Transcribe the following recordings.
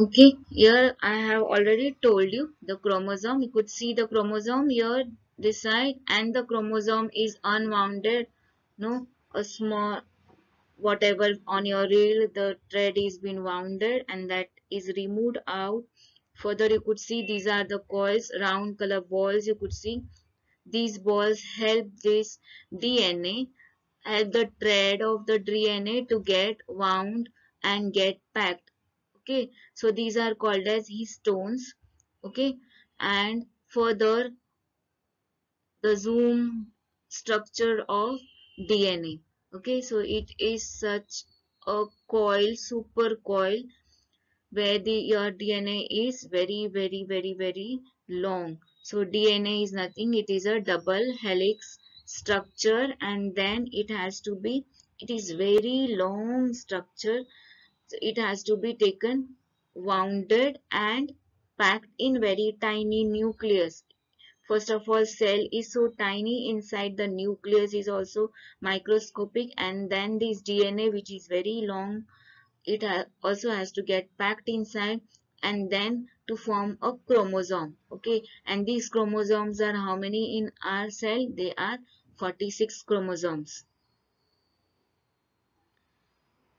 Okay, here I have already told you the chromosome. You could see the chromosome here, this side, and the chromosome is unwounded. No, a small whatever on your reel, the thread is been wounded and that is removed out. Further, you could see these are the coils, round color balls. You could see these balls help this DNA, help the thread of the DNA to get wound and get packed. Okay, so these are called as histones. Okay, and further the zoom structure of DNA. Okay, so it is such a coil, super coil, where your DNA is very long. So DNA is nothing, it is a double helix structure, and then it is very long structure. So it has to be taken, wounded and packed in very tiny nucleus. First of all, cell is so tiny, inside the nucleus is also microscopic, and then this DNA, which is very long, it also has to get packed inside and then to form a chromosome. Okay, and these chromosomes are how many in our cell? They are 46 chromosomes.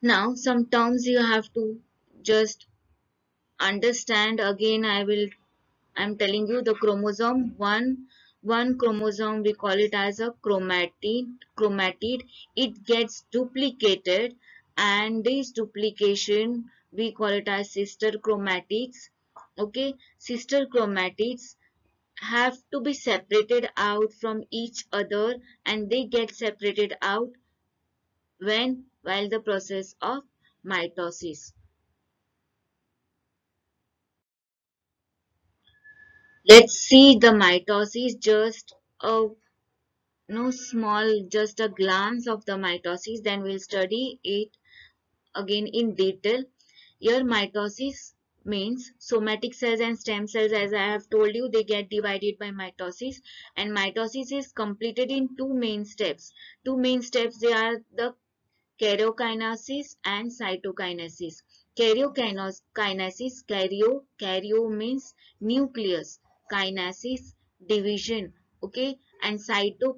Now some terms you have to just understand. Again, I'm telling you the chromosome. One chromosome, we call it as a chromatid. It gets duplicated, and this duplication we call it as sister chromatids. Okay, sister chromatids have to be separated out from each other, and they get separated out when while the process of mitosis. Let's see the mitosis, just a no small, just a glance of the mitosis, then we'll study it again in detail. Here mitosis means somatic cells and stem cells, as I have told you, they get divided by mitosis, and mitosis is completed in two main steps. Two main steps, they are the karyokinesis and cytokinesis. Karyo means nucleus, kinesis division, okay, and cyto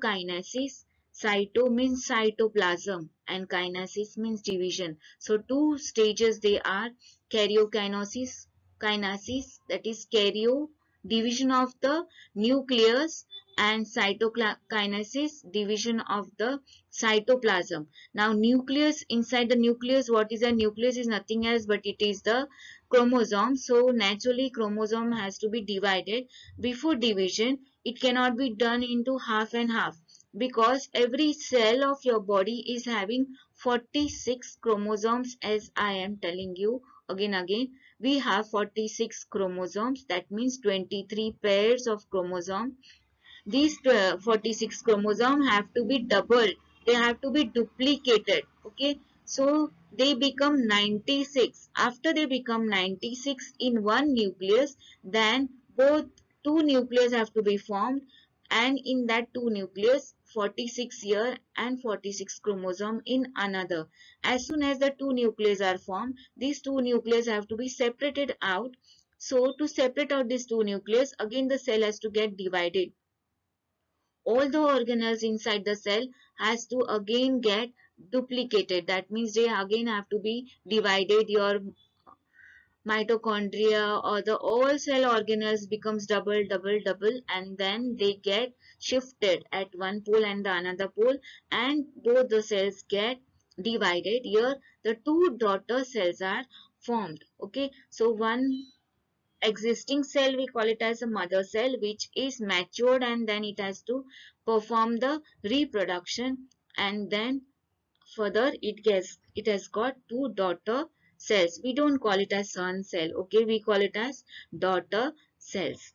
means cytoplasm, and kinesis means division. So two stages they are: kinesis, that is karyo, division of the nucleus, and cytokinesis, division of the cytoplasm. Now nucleus, inside the nucleus, what is a nucleus? Is nothing else but it is the chromosome. So naturally chromosome has to be divided. Before division, it cannot be done into half and half, because every cell of your body is having 46 chromosomes, as I am telling you again. We have 46 chromosomes, that means 23 pairs of chromosome. These 46 chromosomes have to be doubled, they have to be duplicated. Okay, so they become 96. After they become 96 in one nucleus, then both two nucleus have to be formed, and in that two nucleus 46 here and 46 chromosome in another. As soon as the two nucleus are formed, these two nucleus have to be separated out. So to separate out these two nucleus, again the cell has to get divided. All the organelles inside the cell has to again get duplicated. That means they again have to be divided. Your mitochondria or the all cell organelles becomes double, and then they get shifted at one pole and the another pole, and both the cells get divided. Here the two daughter cells are formed. Okay, so one existing cell, we call it as a mother cell, which is matured, and then it has to perform the reproduction, and then further it has got two daughter cells. We don't call it as son cell, okay, we call it as daughter cells.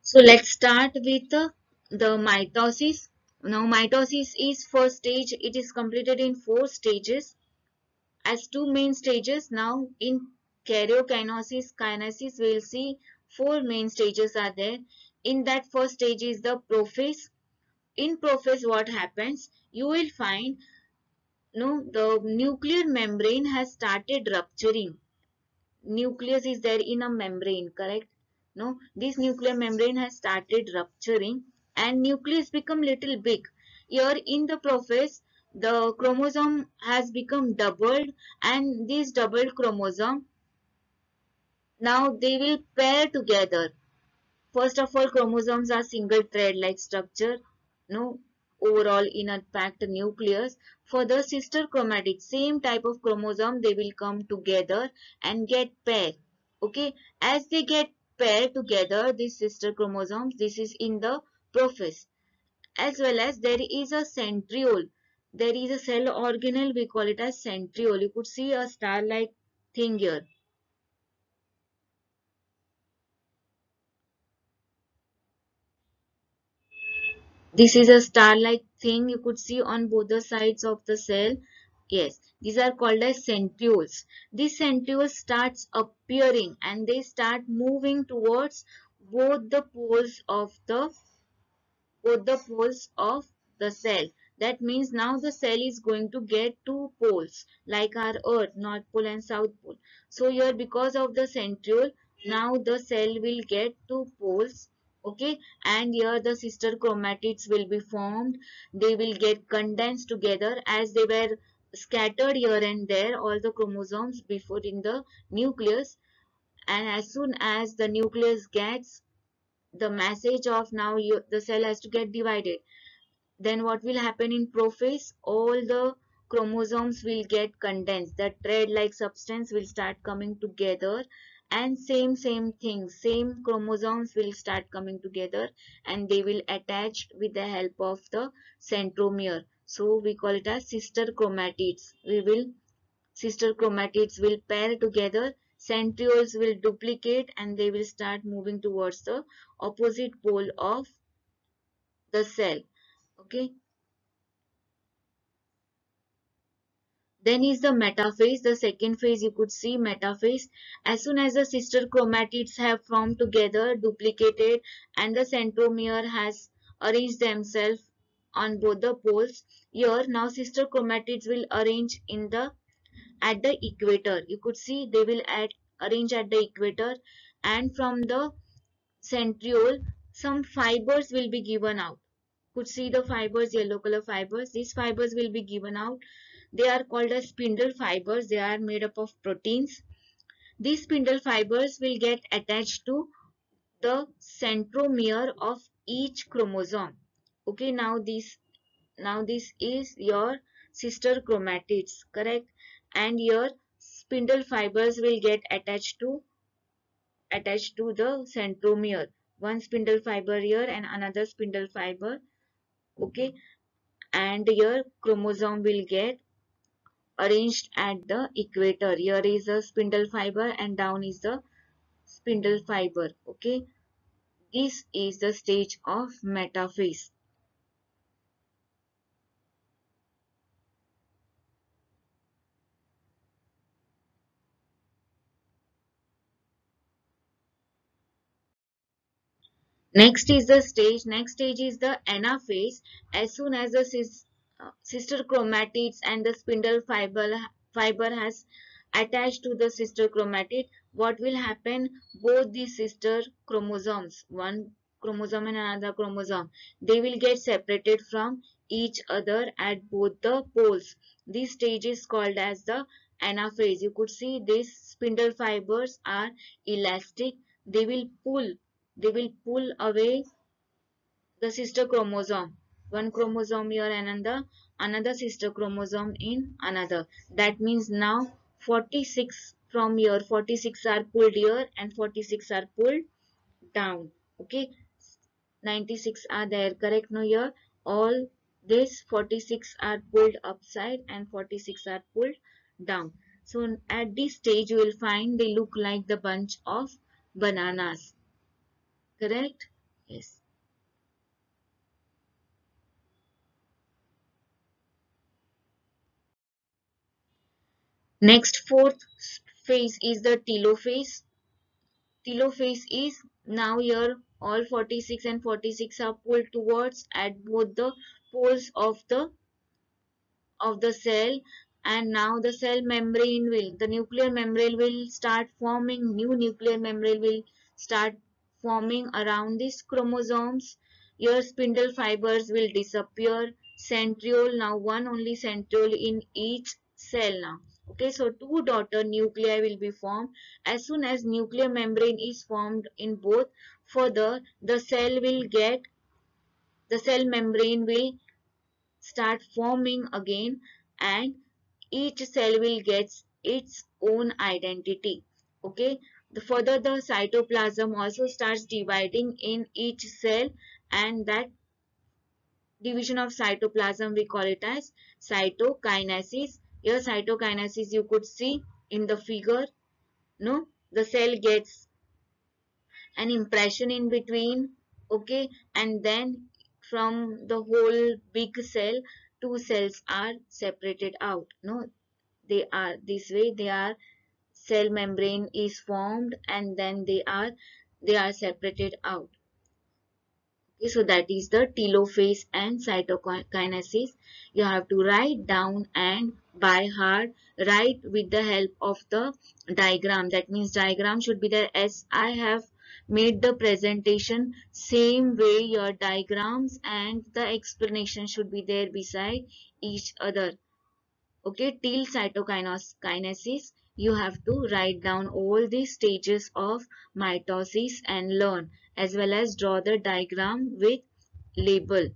So let's start with the mitosis. Now mitosis is first stage. It is completed in four stages as two main stages. Now in kinesis, we'll see four main stages are there. In that first stage is the prophase. In prophase, what happens? You will find No, the nuclear membrane has started rupturing. Nucleus is there in a membrane, correct? No, this nuclear membrane has started rupturing and nucleus become little big. Here in the process, the chromosome has become doubled, and this doubled chromosome, now they will pair together. First of all, chromosomes are single thread like structure, no, overall in a packed nucleus. For the sister chromatids, same type of chromosome, they will come together and get paired. Okay, as they get paired together, these sister chromosomes, this is in the prophase. As well as there is a centriole. There is a cell organelle, we call it as centriole. You could see a star-like thing here. This is a star-like thing you could see on both the sides of the cell. Yes, these are called as centrioles. These centrioles starts appearing and they start moving towards both the poles of the both the poles of the cell. That means now the cell is going to get two poles like our earth, north pole and south pole. So here because of the centriole, now the cell will get two poles. Okay, and here the sister chromatids will be formed. They will get condensed together as they were scattered here and there, all the chromosomes before in the nucleus. And as soon as the nucleus gets the message of now the cell has to get divided, then what will happen in prophase? All the chromosomes will get condensed. The thread-like substance will start coming together, and same thing, same chromosomes will start coming together, and they will attach with the help of the centromere. So we call it as sister chromatids. Sister chromatids will pair together, centrioles will duplicate, and they will start moving towards the opposite pole of the cell. Okay. Then is the metaphase, the second phase you could see metaphase. As soon as the sister chromatids have formed together, duplicated, and the centromere has arranged themselves on both the poles, here now sister chromatids will arrange in the at the equator. You could see they will arrange at the equator, and from the centriole some fibers will be given out. Could see the fibers, yellow color fibers. These fibers will be given out. They are called as spindle fibers. They are made up of proteins. These spindle fibers will get attached to the centromere of each chromosome. Okay, now this is your sister chromatids, correct? And your spindle fibers will get attached to the centromere. One spindle fiber here and another spindle fiber. Okay, and your chromosome will get arranged at the equator. Here is a spindle fiber and down is the spindle fiber. Okay, this is the stage of metaphase. Next stage is the anaphase. As soon as the sister chromatids and the spindle fiber has attached to the sister chromatid, what will happen? Both the sister chromosomes, one chromosome and another chromosome, they will get separated from each other at both the poles. This stage is called as the anaphase. You could see these spindle fibers are elastic. They will pull away the sister chromosome. One chromosome here and another sister chromosome in another. That means now 46 from here, 46 are pulled here and 46 are pulled down. Okay, 96 are there, correct? No, here all this 46 are pulled upside and 46 are pulled down. So at this stage you will find they look like the bunch of bananas, correct? Yes. Next fourth phase is the telophase. Telophase is now here all 46 and 46 are pulled towards at both the poles of the cell, and now the cell membrane will, the nuclear membrane will start forming, new nuclear membrane will start forming around these chromosomes. Your spindle fibers will disappear. Centriole, now one only centriole in each cell now. Okay, so two daughter nuclei will be formed. As soon as nuclear membrane is formed in both, further the cell membrane will start forming again, and each cell will get its own identity. Okay, further the cytoplasm also starts dividing in each cell, and that division of cytoplasm we call it as cytokinesis. Here cytokinesis you could see in the figure. No, the cell gets an impression in between. Okay, and then from the whole big cell, two cells are separated out. No, they are this way, they are, cell membrane is formed, and then they are separated out. Okay, so that is the telophase and cytokinesis. You have to write down and by heart, write with the help of the diagram. That means diagram should be there as I have made the presentation. Same way your diagrams and the explanation should be there beside each other. Okay, till cytokinesis, you have to write down all the stages of mitosis and learn, as well as draw the diagram with label.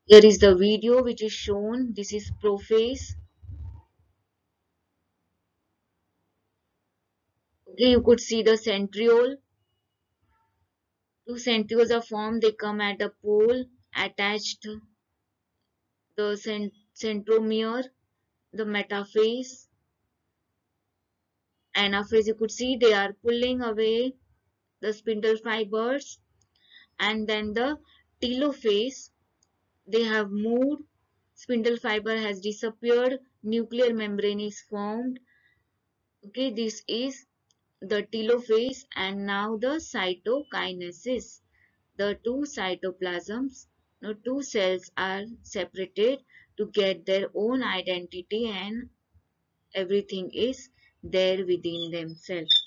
Here is the video which is shown. This is prophase. Okay, you could see the centriole. Two centrioles are formed. They come at a pole attached to the centromere, the metaphase, anaphase. You could see they are pulling away the spindle fibers, and then the telophase, they have moved, spindle fiber has disappeared, nuclear membrane is formed. Okay, this is the telophase, and now the cytokinesis. The two cytoplasms, no, two cells are separated to get their own identity, and everything is there within themselves.